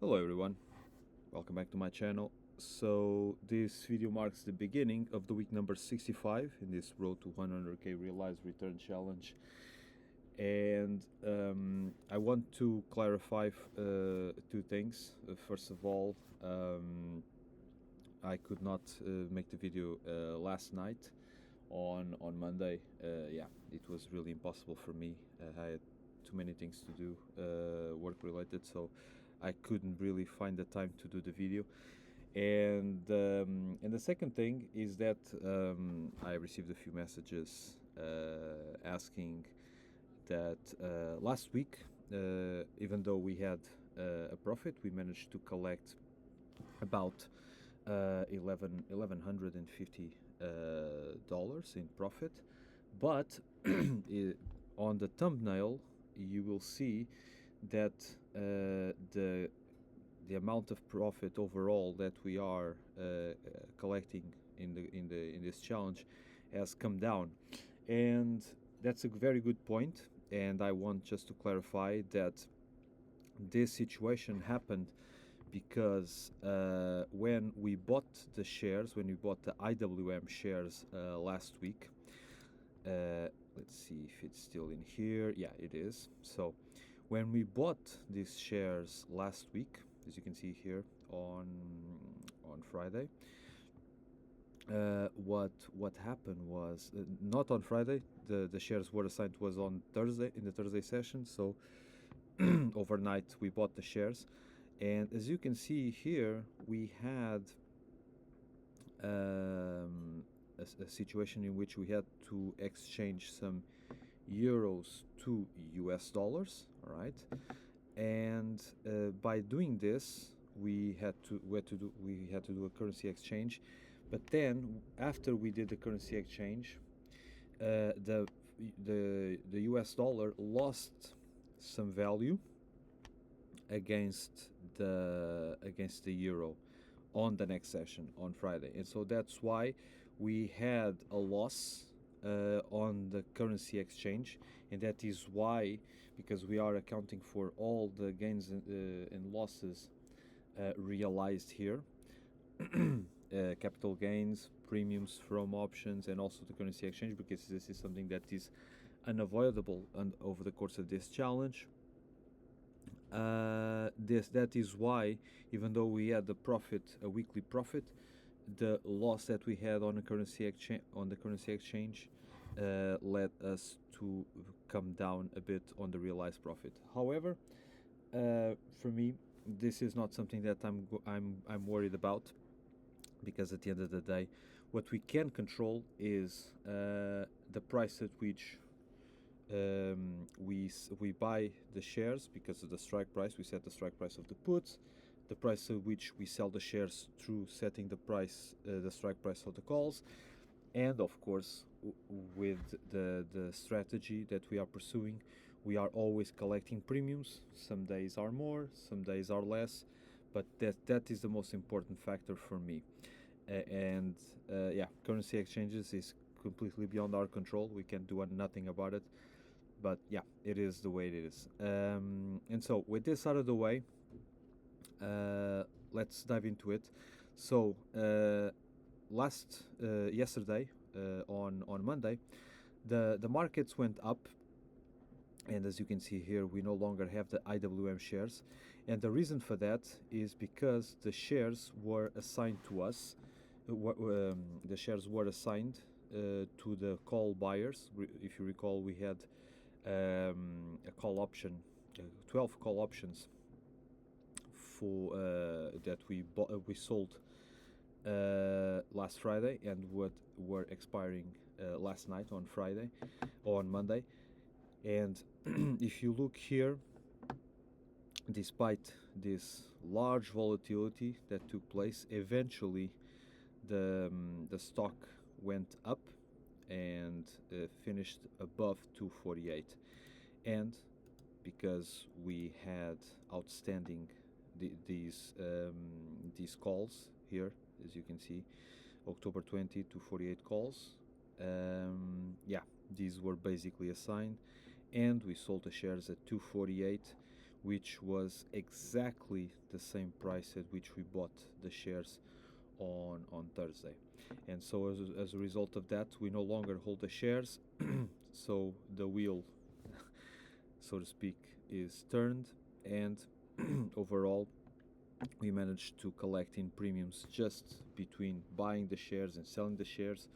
Hello everyone, welcome back to my channel. So this video marks the beginning of the week number 65 in this road to 100k realized return challenge, and I want to clarify two things. First of all, I could not make the video last night on Monday. Yeah, it was really impossible for me. I had too many things to do, work related, so I couldn't really find the time to do the video. And the second thing is that I received a few messages asking that last week, even though we had a profit, we managed to collect about $1,150 in profit, but on the thumbnail you will see that the amount of profit overall that we are collecting in this challenge has come down, and that's a very good point. And I want just to clarify that this situation happened because when we bought the shares, when we bought the IWM shares last week, let's see if it's still in here. Yeah, it is. So when we bought these shares last week, as you can see here on Friday, what happened was not on Friday. The shares were assigned was on Thursday, in the Thursday session. So overnight we bought the shares, and as you can see here, we had a situation in which we had to exchange some euros to US dollars. All right, and by doing this, we had to do a currency exchange. But then, after we did the currency exchange, the US dollar lost some value against the euro on the next session on Friday, and so that's why we had a loss on the currency exchange. And that is why, because we are accounting for all the gains and losses realized here, capital gains, premiums from options, and also the currency exchange, because this is something that is unavoidable over the course of this challenge. That is why, even though we had a weekly profit, the loss that we had on the currency exchange led us to come down a bit on the realized profit. However, for me, this is not something that I'm worried about, because at the end of the day, what we can control is the price at which we buy the shares, because of the strike price. We set the strike price of the puts, the price at which we sell the shares through setting the strike price of the calls, and of course, with the strategy that we are pursuing, we are always collecting premiums. Some days are more, some days are less, but that is the most important factor for me. Yeah, currency exchanges is completely beyond our control. We can do nothing about it, but yeah, it is the way it is. And so with this out of the way, let's dive into it. So yesterday, on Monday, the markets went up, and as you can see here, we no longer have the IWM shares, and the reason for that is because the shares were assigned to us. The shares were assigned to the call buyers. If you recall, we had a call option, 12 call options for that we sold last Friday, and what were expiring last night on Monday. And if you look here, despite this large volatility that took place, eventually the stock went up and finished above 248. And because we had outstanding these calls here, as you can see, October 20 to 48 calls, yeah, these were basically assigned, and we sold the shares at 248, which was exactly the same price at which we bought the shares on Thursday. And so as a result of that, we no longer hold the shares. So the wheel, so to speak, is turned, and overall we managed to collect in premiums just between buying the shares and selling the shares.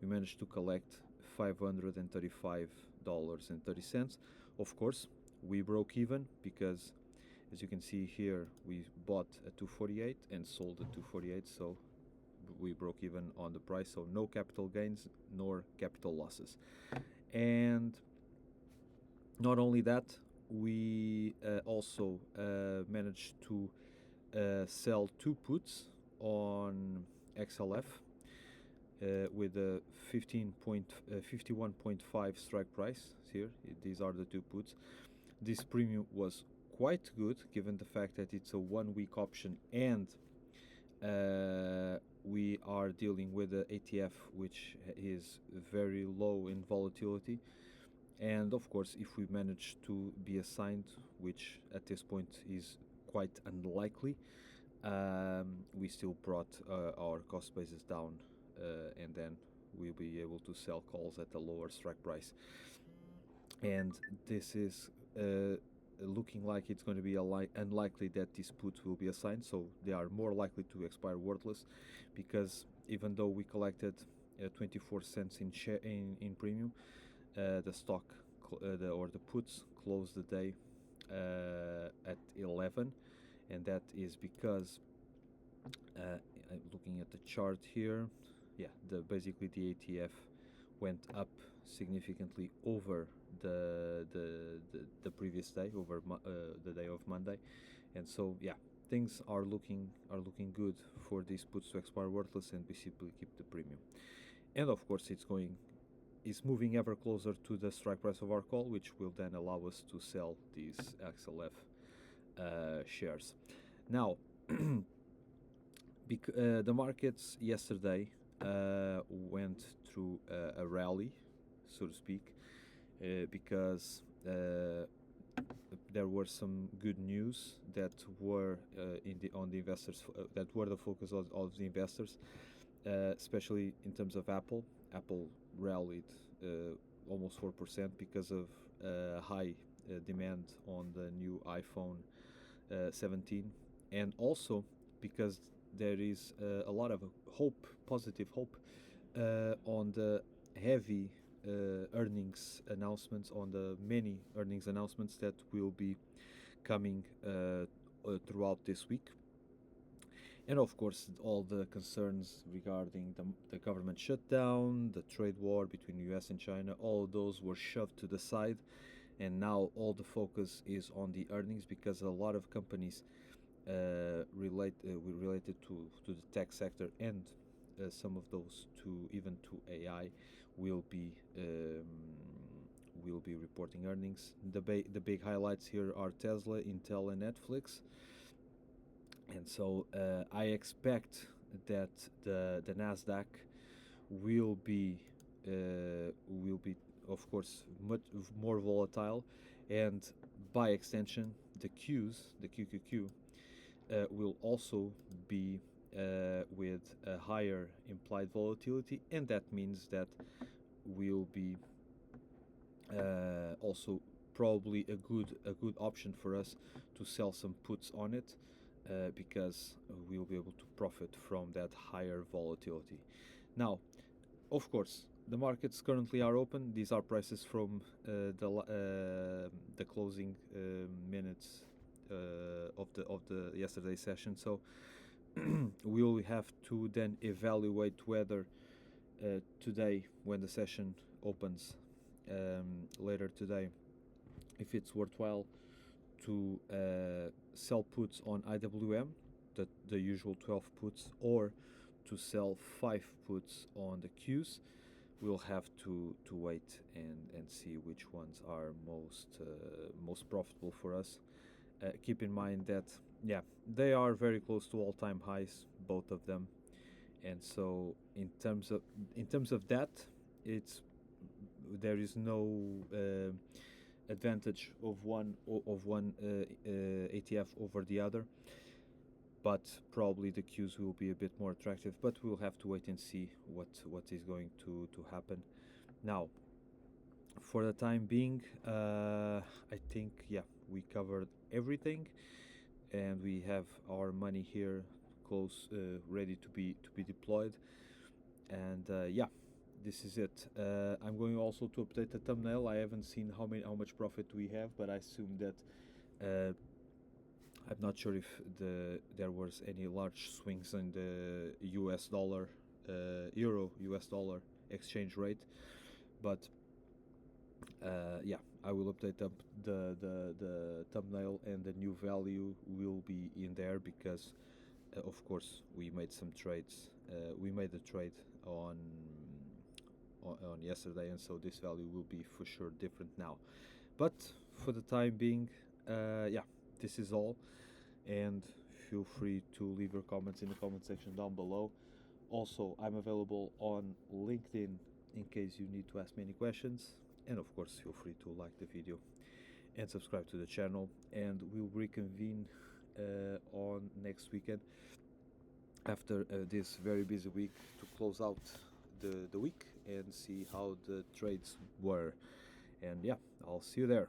We managed to collect $535.30. Of course, we broke even because, as you can see here, we bought at 248 and sold at 248, so we broke even on the price. So no capital gains nor capital losses. And not only that, we also managed to sell two puts on XLF with a 51.5 strike price here. These are the two puts. This premium was quite good given the fact that it's a 1 week option, and we are dealing with a ATF which is very low in volatility. And of course, if we manage to be assigned, which at this point is quite unlikely, we still brought our cost basis down, and then we'll be able to sell calls at a lower strike price. And this is looking like it's going to be unlikely that this put will be assigned, so they are more likely to expire worthless, because even though we collected 24 cents in premium, the stock or the puts closed the day at 11, and that is because I'm looking at the chart here. Yeah, basically the ATF went up significantly over the previous day, over the day of Monday, and so yeah, things are looking good for these puts to expire worthless, and we simply keep the premium. And of course, it's moving ever closer to the strike price of our call, which will then allow us to sell these XLF shares. Now, the markets yesterday went through a rally, so to speak, because there were some good news that were on the investors, that were the focus of the investors, especially in terms of Apple. Apple rallied almost 4% because of high demand on the new iPhone 17, and also because there is a lot of hope, positive hope, on the heavy earnings announcements, on the many earnings announcements that will be coming throughout this week. And of course, all the concerns regarding the government shutdown, the trade war between the US and China, all of those were shoved to the side. And now all the focus is on the earnings, because a lot of companies related to the tech sector, and some of those even to AI will be reporting earnings. The big highlights here are Tesla, Intel, and Netflix. And so I expect that the Nasdaq will be of course much more volatile, and by extension the QQQ will also be with a higher implied volatility, and that means that will be also probably a good option for us to sell some puts on it, because we'll be able to profit from that higher volatility. Now, of course, the markets currently are open. These are prices from the closing minutes of the yesterday session. So we'll have to then evaluate whether today, when the session opens later today, if it's worthwhile to sell puts on IWM, the usual 12 puts, or to sell 5 puts on the Qs. We'll have to wait and see which ones are most profitable for us. Keep in mind that they are very close to all-time highs, both of them, and so in terms of that, there is no advantage of one ETF over the other, but probably the queues will be a bit more attractive. But we'll have to wait and see what is going to happen. Now, for the time being, I think we covered everything, and we have our money here close, ready to be deployed. And this is it. I'm going also to update the thumbnail. I haven't seen how much profit we have, but I assume that I'm not sure if there was any large swings in the US dollar, euro US dollar exchange rate, but I will update up the thumbnail, and the new value will be in there because of course we made some trades. We made a trade on yesterday, and so this value will be for sure different now. But for the time being, this is all, and feel free to leave your comments in the comment section down below. Also, I'm available on LinkedIn in case you need to ask me any questions, and of course feel free to like the video and subscribe to the channel, and we'll reconvene on next weekend after this very busy week to close out the week and see how the trades were. And I'll see you there.